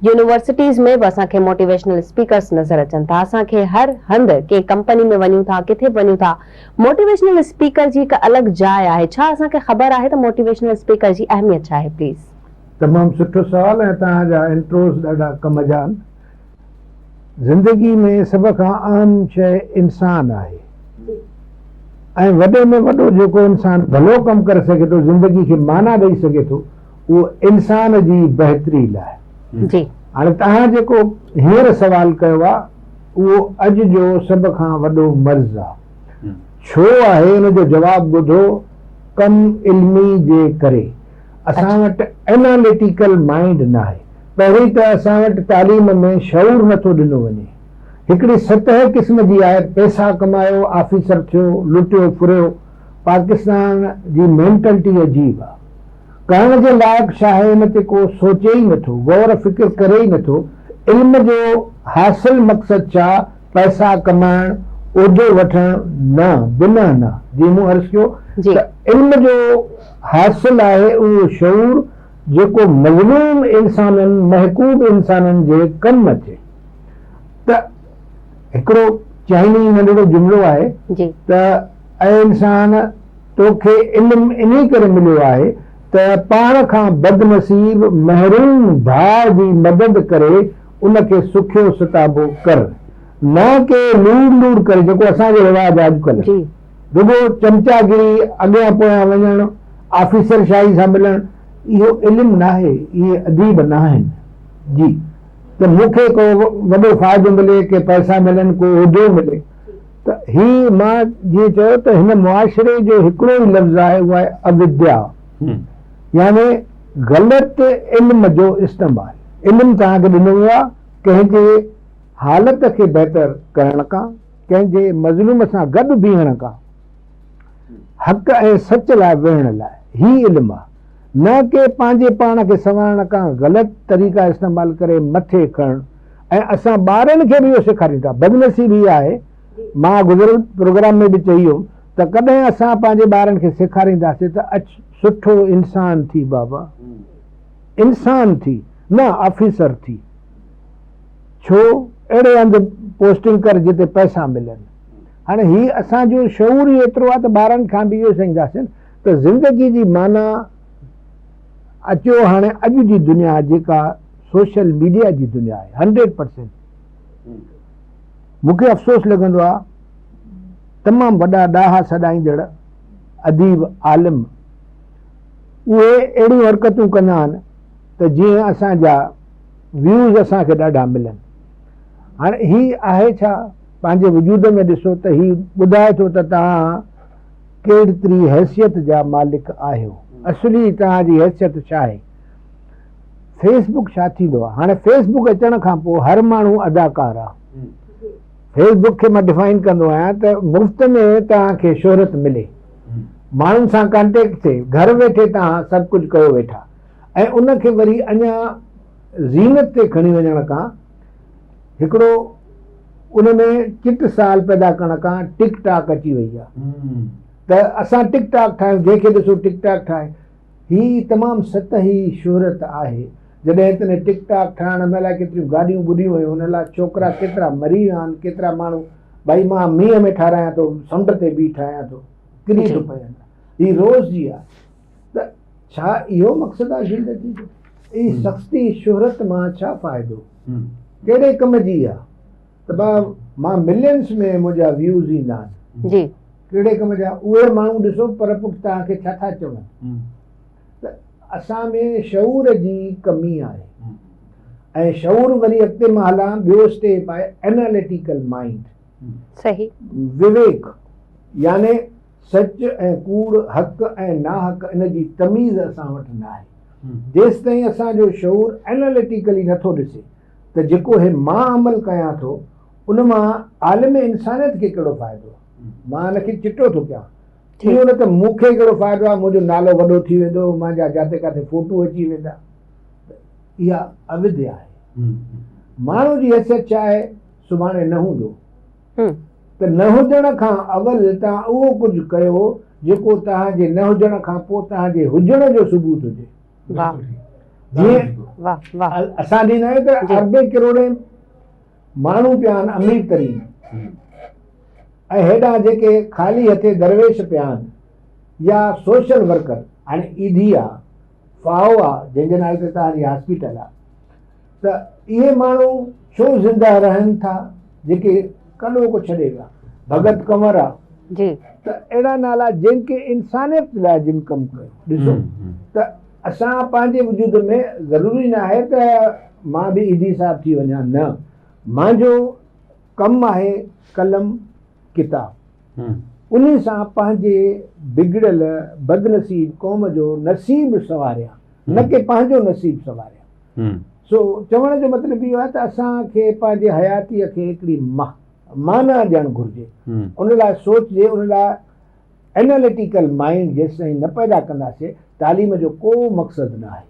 Universities में असांखे motivational speakers नज़र अचनि था। असांखे हर हंधि के कंपनी में वञूं था, किथे वञूं था, मोटिवेशनल स्पीकर जी हिकु अलॻि जाइ आहे। छा असांखे ख़बर आहे त मोटिवेशनल स्पीकर जी अहमियत छा आहे? प्लीज़। तमामु सुठो सुवाल ऐं तव्हांजा इंट्रोस ॾाढा कम जा आहिनि। ज़िंदगी में सभ खां अहम शइ इंसान आहे ऐं वॾे में वॾो जेको इंसान भलो कमु करे सघे थो, ज़िंदगी खे माना ॾेई सघे थो, उहो इंसान जी बहितरी लाइ। जी हाणे तव्हां जेको हींअर सवाल कयो आहे उहो अॼु जो सभ खां वॾो मर्ज़ आहे। छो आहे हुनजो जवाबु ॿुधो। कम इल्मी जे करे असां वटि एनालिटिकल माइंड न आहे। पहिरीं त असां वटि तालीम में शऊर नथो ॾिनो वञे। हिकिड़ी सतह क़िस्म जी आहे, पैसा कमायो, ऑफिसर थियो, लुटियो फुरियो। पाकिस्तान जी मेंटेलिटी अजीब आहे। करण जे लाइक़ु छा आहे हिन ते को सोचे ई नथो, गौर फिक्र करे ई नथो। इल्म जो हासिल मक़सदु छा? पैसा कमाइण, उहिदो वठणु न, बिना न। जीअं मूं अर्ज़ु कयो त इल्म जो हासिल आहे उहो शऊर जेको मज़लूम इंसाननि, महकूब इंसाननि जे कमु अचे। त हिकिड़ो चाइनी नंढड़ो जुमिलो आहे त ऐं इंसान तोखे इल्मु इन करे मिलियो आहे त पाण खां बदनसीब महरूम भाउ जी मदद करे उनखे सुखियो सताबो कर, न के लूड़ लूड़ करे जेको असांजो रिवाज आहे अॼुकल्ह। रुगो चमचागिरी, अॻियां पोयां वञणु, ऑफिसर शाही सां मिलणु, इहो इल्मु न आहे, इहे अदीब न आहिनि। जी त मूंखे को वॾो फ़ाइदो मिले, के पैसा मिलनि, को उहिदो मिले, त ही मां जीअं चयो त हिन मुआशिरे जो हिकिड़ो ई लफ़्ज़ आहे, उहा आहे अविद्या, यानी ग़लति इल्म जो इस्तेमालु। इल्मु तव्हांखे ॾिनो वियो आहे कंहिंजे हालत खे बहितर करण खां, कंहिंजे मज़लूम सां गॾु बीहण खां, हक़ ऐं सच लाइ वेहण लाइ। ही इल्मु आहे, न के पंहिंजे पाण खे संवारण खां ग़लति तरीक़ा इस्तेमालु करे मथे खणणु। ऐं असां ॿारनि खे बि इहो सेखारियूं था। बदनसीबी आहे, मां गुज़िरियल प्रोग्राम में बि चई हुउमि त कॾहिं असां पंहिंजे ॿारनि खे सेखारींदासीं त अच सुठो इंसान थी बाबा, इंसान थी, न ऑफिसर थी। छो? अहिड़े हंधि पोस्टिंग कर जिते पैसा मिलनि। हाणे ही असांजो शऊर ई एतिरो आहे त ॿारनि खां बि इहो सेखारींदासीं त ज़िंदगी जी माना अचो। हाणे अॼु जी दुनिया जेका सोशल मीडिया जी दुनिया आहे 100%, मूंखे अफ़सोस लॻंदो आहे तमामु वॾा ॾाहा सॾाईंदड़ अदीब आलिम उहे अहिड़ियूं हरकतूं कंदा आहिनि त जीअं असांजा व्यूज़ असांखे ॾाढा मिलनि। हाणे ही आहे छा? पंहिंजे वजूद में ॾिसो त ही ॿुधाए थो त तव्हां केतिरी हैसियत जा मालिक आहियो। असली तव्हांजी हैसियत छा आहे? फेसबुक छा थींदो आहे? हाणे फेसबुक अचण खां पोइ हर माण्हू अदाकार आहे। फेसबुक खे मां डिफाइन कंदो आहियां त मुफ़्त में तव्हांखे शोहरत मिले, माण्हुनि सां कॉन्टेक्ट थिए, घर वेठे तव्हां सभु कुझु कयो वेठा, ऐं उनखे वरी अञा ज़ीनत ते खणी वञण खां हिकिड़ो उन में चिट साल पैदा करण खां टिक टाक अची वई आहे। त असां टिक टाक ठाहियूं, जंहिंखे ॾिसो टिक टाक ठाहे। ही तमामु सतही शोहरत आहे। जॾहिं तने टिक टाक ठाहिण महिल केतिरियूं गाॾियूं ॿुॾियूं हुयूं, हुन लाइ छोकिरा केतिरा मरी विया आहिनि। केतिरा माण्हू भई मां मींहं में ठारायां थो, समुंड ते बि ठाहियां थो, किरी थो पए। ही रोज़ जी आहे। त छा इहो मक़सदु आहे ज़िंदगी जो? ई सख़्ती शोहरत मां छा फ़ाइदो? कहिड़े कम जी आहे? त मां मिलियंस में मुंहिंजा व्यूज़ ईंदा आहिनि, कहिड़े कम जा? उहे माण्हू ॾिसो पर पुठि तव्हांखे छा था चवनि। त असां में शऊर जी कमी आहे। ऐं शऊर वरी अॻिते मां हलां, ॿियो स्टेप आहे एनालिटिकल माइंड। सही। विवेक, याने सच ऐं कूड़, हक़ ऐं नाहक़, इन जी तमीज़ असां वटि न आहे। जेसि ताईं असांजो शऊर एनालिटिकली नथो ॾिसे त जेको हे मां अमल कयां थो उन मां आलिम इंसानियत खे कहिड़ो फ़ाइदो? मां हिनखे चिटो थो कयां, इहो न त मूंखे कहिड़ो फ़ाइदो आहे, मुंहिंजो नालो वॾो थी वेंदो, मुंहिंजा जिते किथे फ़ोटू अची वेंदा। इहा अविद्या आहे। माण्हू जी हैसियत छा आहे? सुभाणे न हूंदो। त न हुजण खां अवल तव्हां उहो कुझु कयो जेको तव्हांजे न हुजण खां पोइ तव्हांजे हुजण जो सबूत हुजे। जीअं वाह वाह असां ॾींदा आहियूं त जी। अरबे करोड़े माण्हू पिया आहिनि अमीर तरीन ऐं हेॾां जेके ख़ाली हथे दरवेश पिया आहिनि या सोशल वर्कर, हाणे ईदी आहे फाओ आहे जंहिंजे नाले ते तव्हांजी हॉस्पिटल आहे, त इहे माण्हू छो ज़िंदा रहनि था जेके कॾो को छॾे विया। भगत कंवर आहे, जी त अहिड़ा नाला जिनखे इंसानियत लाइ जिन कमु कयो। ॾिसो त असां पंहिंजे वजूद में ज़रूरी न आहे त मां बि ईदी साहिब थी वञा, न, मुंहिंजो कमु आहे कलम किताब, उन सां पंहिंजे बिगड़ियल बदनसीब क़ौम जो नसीब संवारियां, न कि पंहिंजो नसीब संवारियां। सो चवण जो मतिलबु इहो आहे त असांखे पंहिंजे हयातीअ खे हिकिड़ी माना ॾियणु घुरिजे, उन लाइ सोचिजे, उन लाइ एनालिटिकल माइंड जेसिताईं न पैदा कंदासीं तालीम जो को मक़सदु न आहे।